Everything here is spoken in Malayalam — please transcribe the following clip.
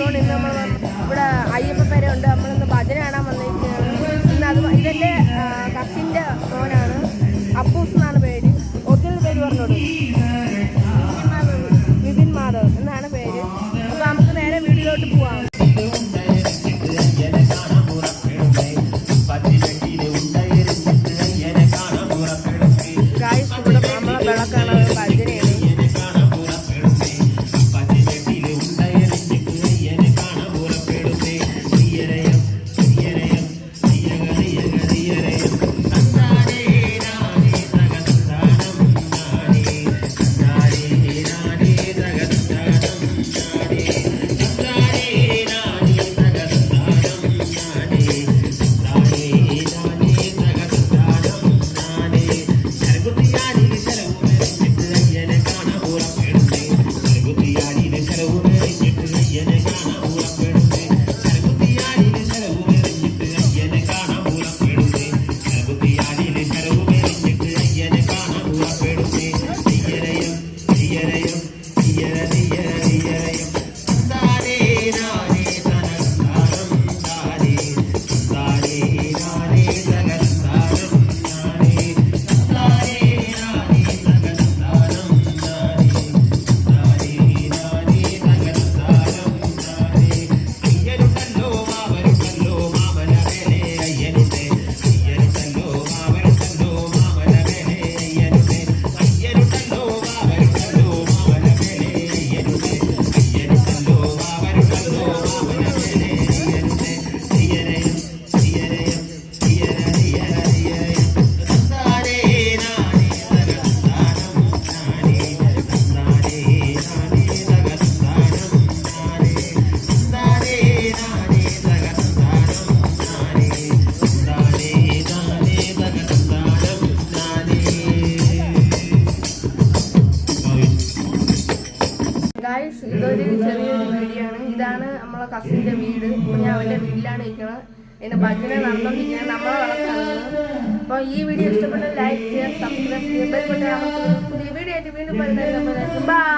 അതുകൊണ്ട് ഇന്ന് നമ്മൾ ഇവിടെ അയ്യപ്പ പേര ഉണ്ട്. നമ്മളിന്ന് ഭജന കാണാൻ വന്നിരിക്കുകയാണ്. ഇന്ന് അത് ഇതെൻ്റെ കസിൻ്റെ മോനാണ്, അപ്പൂസ് എന്നാണ് പേര്. ഒറിജിനൽ പേര് പറഞ്ഞോളൂ, വിപിൻ മാധവ് എന്നാണ് പേര്. അപ്പോൾ നമുക്ക് നേരെ വീട്ടിലോട്ട് പോവാം. ഗായ്സ്, ഇതൊരു ചെറിയൊരു വീഡിയോ ആണ്. ഇതാണ് നമ്മളെ കസിൻ്റെ വീട്. അപ്പോൾ ഞാൻ അവൻ്റെ വീട്ടിലാണ് ഇരിക്കുന്നത്. എൻ്റെ ഭജന നടന്നുകൊണ്ടിരിക്കുന്നത്, നമ്മളെ വളർത്തുന്നത്. അപ്പോൾ ഈ വീഡിയോ ഇഷ്ടപ്പെട്ട ലൈക്ക് ചെയ്യുക, സബ്സ്ക്രൈബ് ചെയ്യുക, പുതിയ വീഡിയോ ആയിട്ട് വീണ്ടും ബൈ.